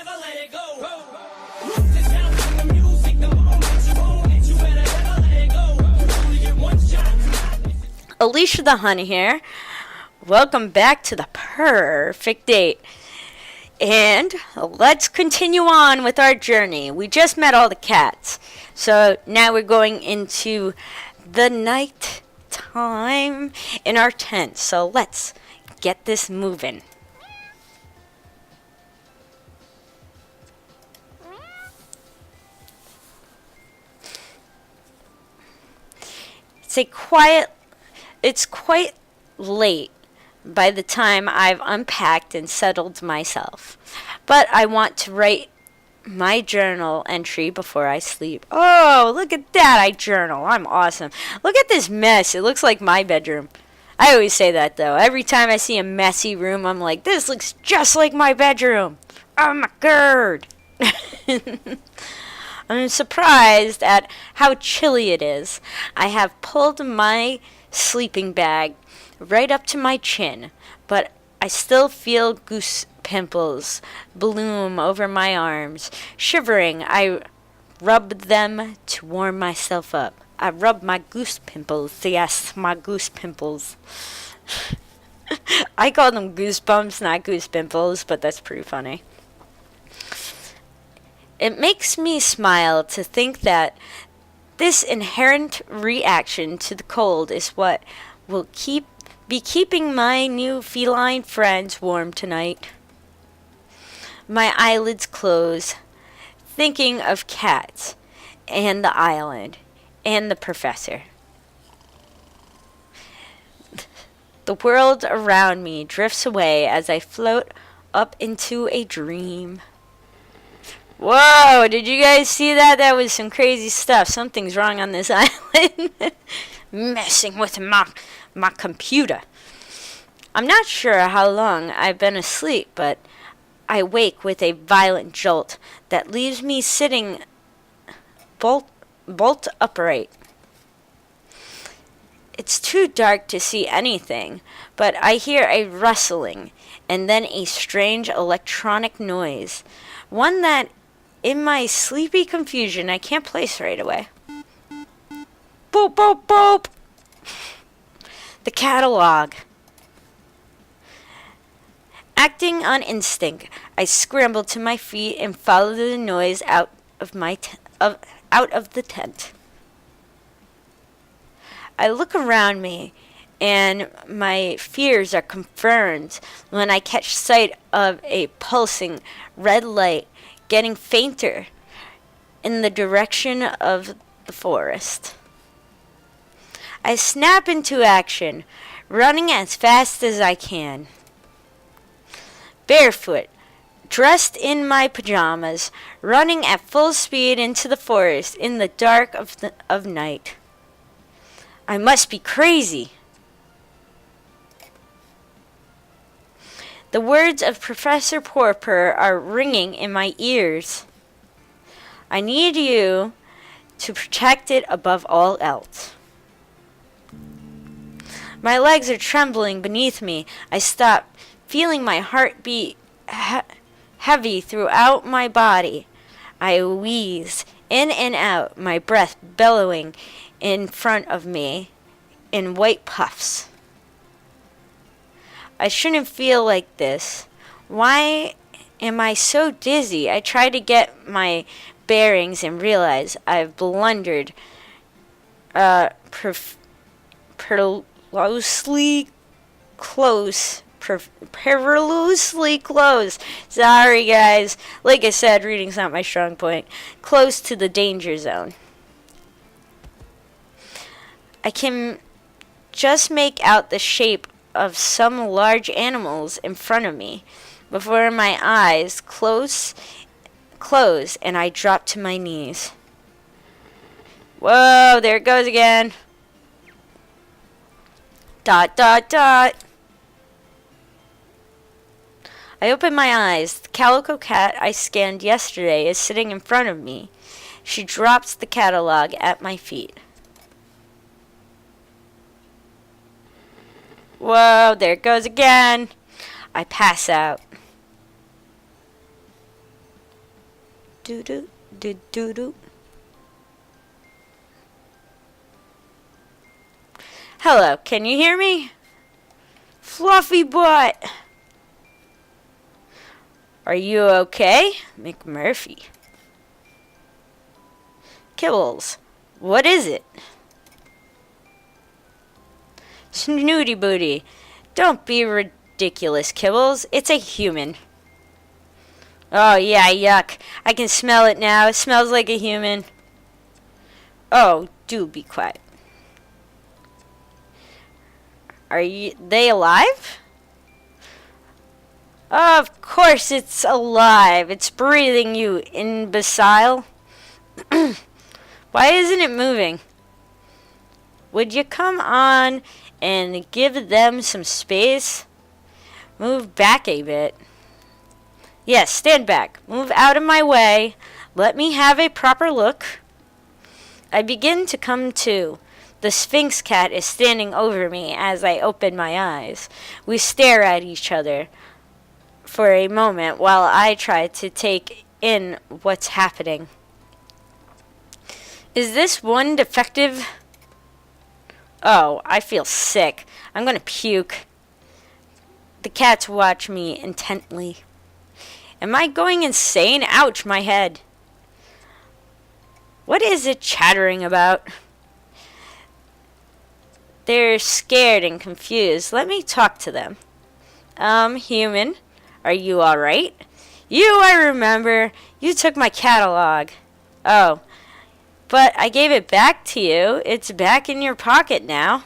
never let it go. Move the sound from the music, the moment you own it, you better never let it go. You only get one shot. Alisha the Hun here. Welcome back to the Purrfect Date. And let's continue on with our journey. We just met all the cats. So now we're going into the night time in our tent. So let's get this moving. It's quite late by the time I've unpacked and settled myself. But I want to write my journal entry before I sleep. Oh, look at that. I journal. I'm awesome. Look at this mess. It looks like my bedroom. I always say that, though. Every time I see a messy room, I'm like, this looks just like my bedroom. Oh, my God. I'm surprised at how chilly it is. I have pulled my sleeping bag right up to my chin, but I still feel goose pimples bloom over my arms. Shivering, I rub them to warm myself up. I rub my goose pimples. Yes, my goose pimples. I call them goosebumps, not goose pimples, but that's pretty funny. It makes me smile to think that this inherent reaction to the cold is what will be keeping my new feline friends warm tonight. My eyelids close, thinking of cats, and the island, and the professor. The world around me drifts away as I float up into a dream. Whoa, did you guys see that? That was some crazy stuff. Something's wrong on this island. Messing with my computer. I'm not sure how long I've been asleep, but I wake with a violent jolt that leaves me sitting bolt upright. It's too dark to see anything, but I hear a rustling and then a strange electronic noise. One that, in my sleepy confusion, I can't place right away. Boop, boop, boop. The catalog. Acting on instinct, I scramble to my feet and follow the noise out of the tent. I look around me, and my fears are confirmed when I catch sight of a pulsing red light getting fainter in the direction of the forest. I snap into action, running as fast as I can. Barefoot, dressed in my pajamas, running at full speed into the forest in the dark of night. I must be crazy. The words of Professor Purrfect are ringing in my ears. I need you to protect it above all else. My legs are trembling beneath me. I stop, feeling my heart beat heavy throughout my body. I wheeze in and out, my breath bellowing in front of me in white puffs. I shouldn't feel like this. Why am I so dizzy? I try to get my bearings and realize I've blundered perilously close. Perilously close. Sorry, guys. Like I said, reading's not my strong point. Close to the danger zone. I can just make out the shape of some large animals in front of me before my eyes close and I drop to my knees. Whoa, there it goes again. Dot, dot, dot. I open my eyes. The calico cat I scanned yesterday is sitting in front of me. She drops the catalog at my feet. Whoa, there it goes again. I pass out. do do do do do. Hello, can you hear me? Fluffy butt. Are you okay? McMurphy. Kibbles. What is it? Snooty booty. Don't be ridiculous, Kibbles. It's a human. Oh, yeah, yuck. I can smell it now. It smells like a human. Oh, do be quiet. Are they alive? Of course it's alive. It's breathing, you imbecile. Why isn't it moving? Would you come on and give them some space? Move back a bit. Yes, stand back. Move out of my way. Let me have a proper look. I begin to come to. The Sphinx cat is standing over me as I open my eyes. We stare at each other for a moment while I try to take in what's happening. Is this one defective? Oh, I feel sick. I'm gonna puke. The cats watch me intently. Am I going insane? Ouch, my head. What is it chattering about? They're scared and confused. Let me talk to them. Human, are you alright? You, I remember. You took my catalog. Oh, but I gave it back to you. It's back in your pocket now.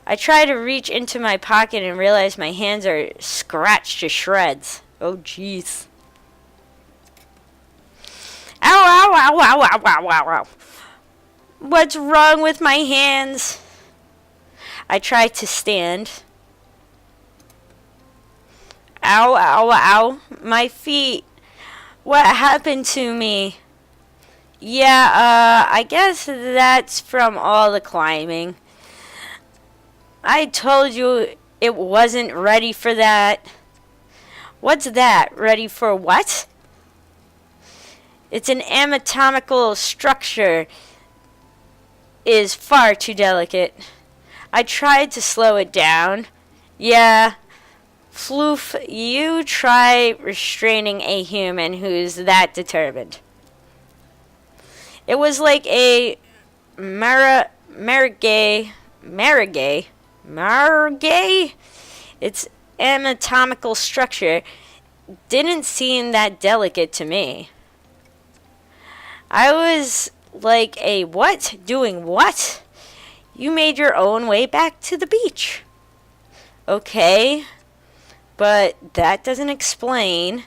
I try to reach into my pocket and realize my hands are scratched to shreds. Oh, jeez. Ow, ow, ow, ow, ow, ow, ow, ow. What's wrong with my hands? I try to stand. Ow, ow, ow. My feet. What happened to me? Yeah, I guess that's from all the climbing. I told you it wasn't ready for that. What's that? Ready for what? It's an anatomical structure. Is far too delicate. I tried to slow it down. Yeah. Floof, you try restraining a human who's that determined. It was like a marigay. Its anatomical structure didn't seem that delicate to me. I was like a what? Doing what? You made your own way back to the beach. Okay, but that doesn't explain.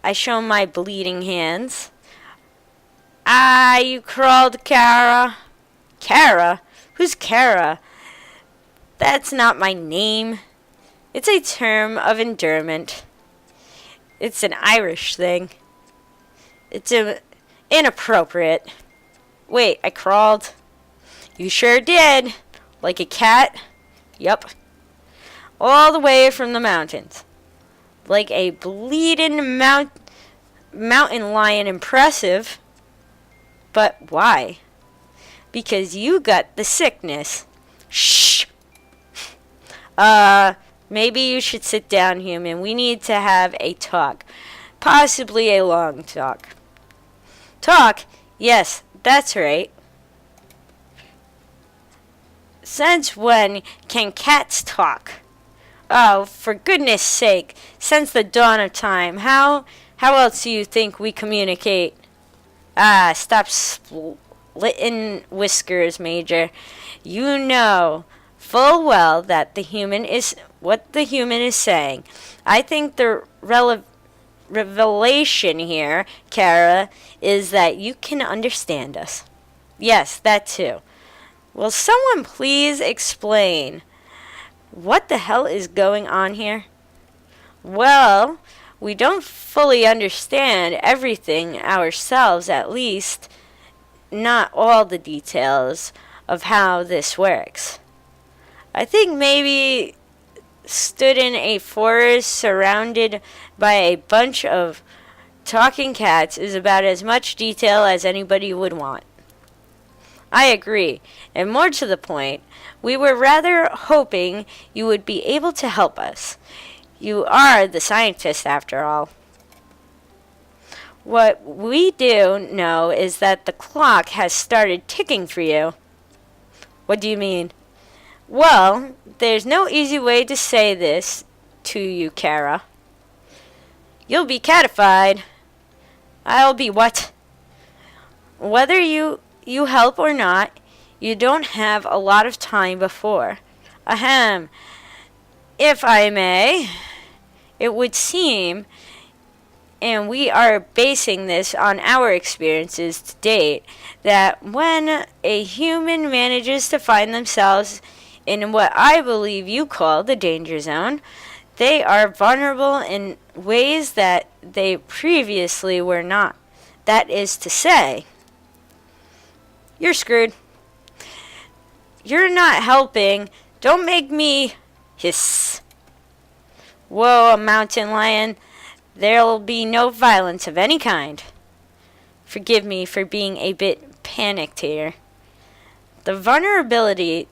I show my bleeding hands. Ah, you crawled, Kara. Kara? Who's Kara? That's not my name. It's a term of endearment. It's an Irish thing. It's inappropriate. Wait, I crawled? You sure did. Like a cat? Yup. All the way from the mountains. Like a bleeding mountain lion. Impressive. But why? Because you got the sickness. Shh. Maybe you should sit down, human. We need to have a talk. Possibly a long talk. Talk? Yes, that's right. Since when can cats talk? Oh, for goodness sake, since the dawn of time. How else do you think we communicate? Ah, stop splitting whiskers, Major. You know full well that the human is what the human is saying. I think the revelation here, Kara, is that you can understand us. Yes, that too. Will someone please explain what the hell is going on here? Well, we don't fully understand everything ourselves, at least not all the details of how this works. I think maybe stood in a forest surrounded by a bunch of talking cats is about as much detail as anybody would want. I agree, and more to the point, we were rather hoping you would be able to help us. You are the scientist, after all. What we do know is that the clock has started ticking for you. What do you mean? Well, there's no easy way to say this to you, Kara. You'll be catified. I'll be what? Whether you help or not, you don't have a lot of time before. Ahem. If I may, it would seem, and we are basing this on our experiences to date, that when a human manages to find themselves in what I believe you call the danger zone, they are vulnerable in ways that they previously were not. That is to say, you're screwed. You're not helping. Don't make me hiss. Whoa, mountain lion. There'll be no violence of any kind. Forgive me for being a bit panicked here. The vulnerability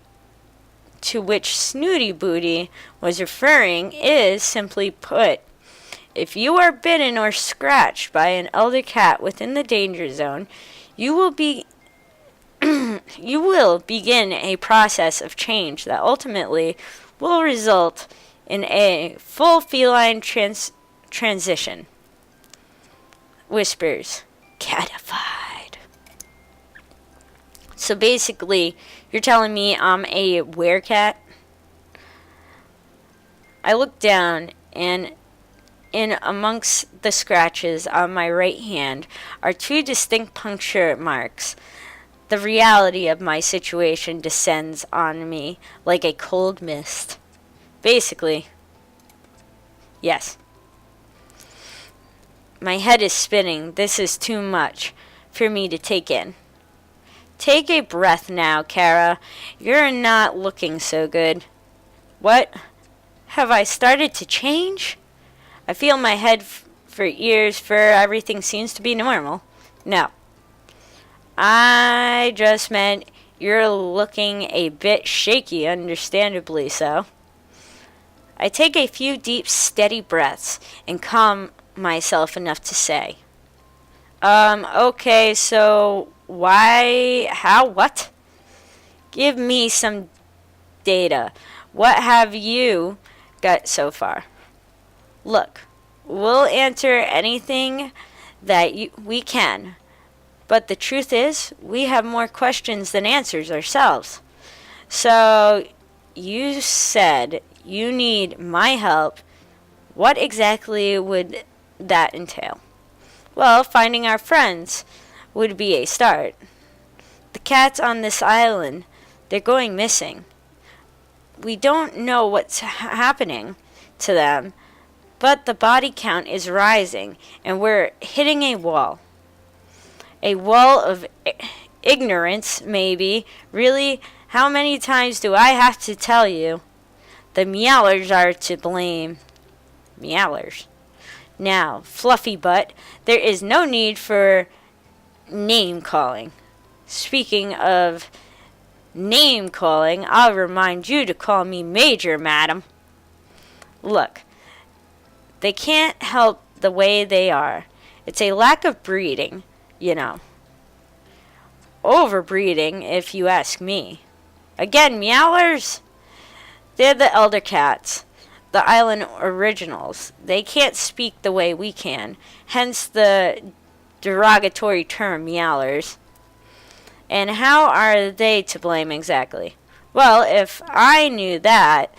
to which Snooty Booty was referring is, simply put, if you are bitten or scratched by an elder cat within the danger zone, you will begin a process of change that ultimately will result in a full feline transition. Whispers, catified. So basically, you're telling me I'm a werecat? I look down, and in amongst the scratches on my right hand are two distinct puncture marks. The reality of my situation descends on me like a cold mist. Basically, yes. My head is spinning. This is too much for me to take in. Take a breath now, Kara. You're not looking so good. What? Have I started to change? I feel my head for ears, fur, everything seems to be normal. No. I just meant you're looking a bit shaky, understandably so. I take a few deep, steady breaths and calm myself enough to say, okay, so why, how, what? Give me some data. What have you got so far? Look, we'll answer anything that we can, but the truth is, we have more questions than answers ourselves. So, you said you need my help. What exactly would that entail? Well, finding our friends would be a start. The cats on this island, they're going missing. We don't know what's happening to them, but the body count is rising, and we're hitting a wall. A wall of ignorance, maybe. Really, how many times do I have to tell you? The meowlers are to blame. Meowlers. Now, Fluffy Butt, there is no need for name calling. Speaking of name calling, I'll remind you to call me Major, madam. Look, they can't help the way they are. It's a lack of breeding, you know. Overbreeding, if you ask me. Again, meowlers? They're the elder cats, the island originals. They can't speak the way we can, hence the derogatory term meowlers. And how are they to blame exactly? Well, if I knew that,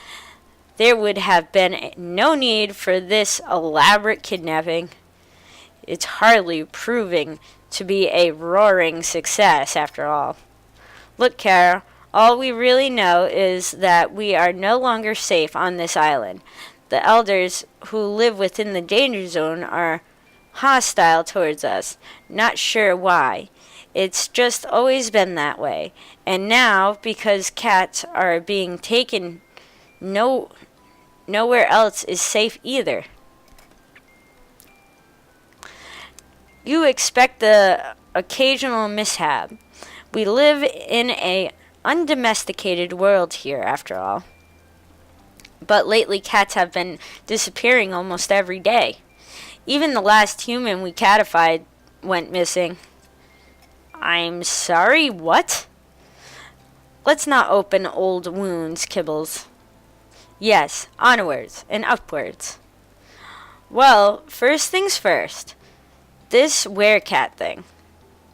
there would have been no need for this elaborate kidnapping. It's hardly proving to be a roaring success after all. Look, Kara, all we really know is that we are no longer safe on this island. The elders who live within the danger zone are hostile towards us. Not sure why. It's just always been that way. And now, because cats are being taken, nowhere else is safe either. You expect the occasional mishap. We live in a undomesticated world here, after all. But lately cats have been disappearing almost every day. Even the last human we catified went missing. I'm sorry, what? Let's not open old wounds, Kibbles. Yes, onwards and upwards. Well, first things first. This werecat thing.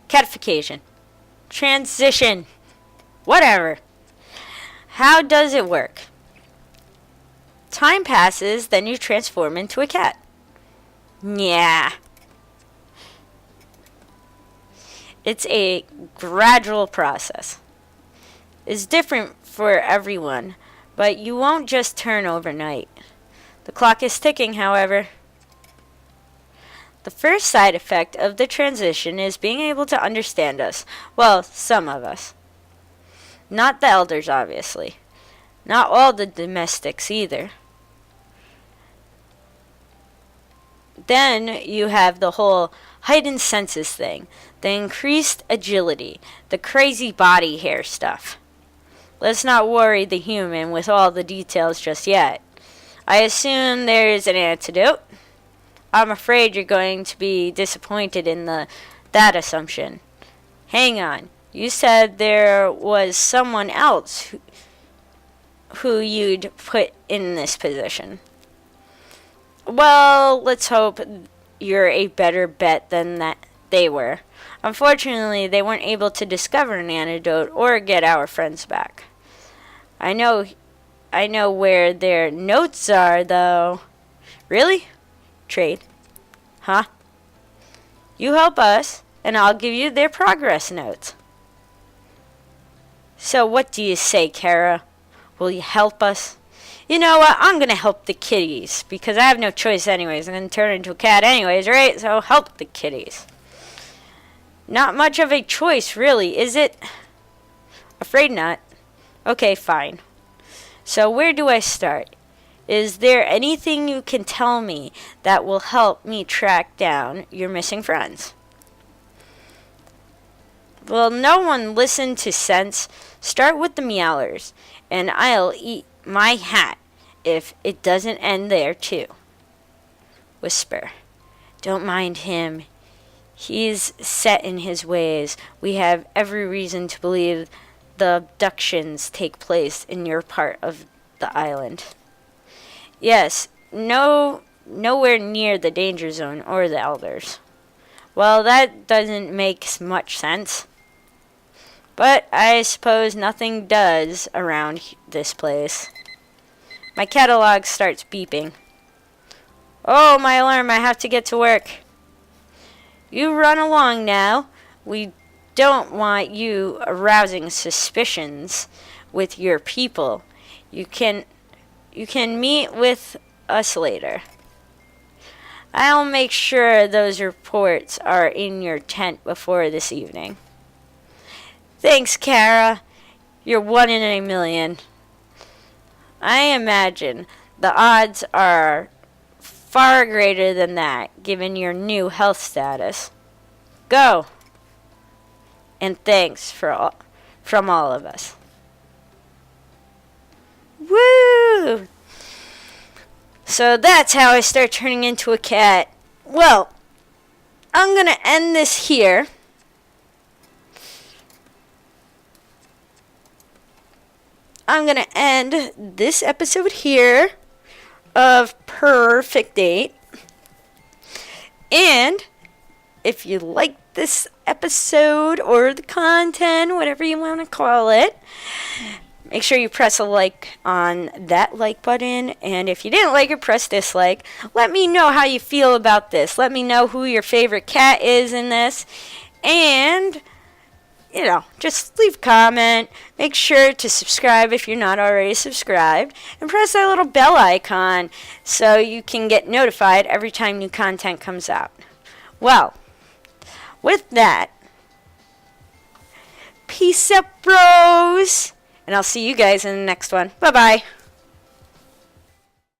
Catification. Transition. Whatever. How does it work? Time passes, then you transform into a cat. Yeah. It's a gradual process. It's different for everyone, but you won't just turn overnight. The clock is ticking, however. The first side effect of the transition is being able to understand us. Well, some of us. Not the elders, obviously. Not all the domestics either. Then you have the whole heightened senses thing, the increased agility, the crazy body hair stuff. Let's not worry the human with all the details just yet. I assume there's an antidote. I'm afraid you're going to be disappointed in that assumption. Hang on. You said there was someone else who you'd put in this position. Well, let's hope you're a better bet than that they were. Unfortunately, they weren't able to discover an antidote or get our friends back. I know where their notes are, though. Really? Trade. Huh? You help us, and I'll give you their progress notes. So what do you say, Kara? Will you help us? You know what? I'm going to help the kitties, because I have no choice anyways. I'm going to turn into a cat anyways, right? So help the kitties. Not much of a choice, really, is it? Afraid not. Okay, fine. So where do I start? Is there anything you can tell me that will help me track down your missing friends? Will no one listen to sense? Start with the meowlers, and I'll eat my hat if it doesn't end there, too. Whisper. Don't mind him. He's set in his ways. We have every reason to believe the abductions take place in your part of the island. Yes, nowhere near the danger zone or the elders. Well, that doesn't make much sense. But I suppose nothing does around this place. My catalog starts beeping. Oh, my alarm, I have to get to work. You run along now. We don't want you arousing suspicions with your people. You can meet with us later. I'll make sure those reports are in your tent before this evening. Thanks, Kara. You're one in a million. I imagine the odds are far greater than that, given your new health status. Go. And thanks from all of us. Woo! So that's how I start turning into a cat. Well, I'm going to end this here. I'm going to end this episode here of Purrfect Date. And if you like this episode or the content, whatever you want to call it, make sure you press a like on that like button. And if you didn't like it, press dislike. Let me know how you feel about this. Let me know who your favorite cat is in this. And just leave a comment. Make sure to subscribe if you're not already subscribed. And press that little bell icon so you can get notified every time new content comes out. Well, with that, peace up, bros. And I'll see you guys in the next one. Bye-bye.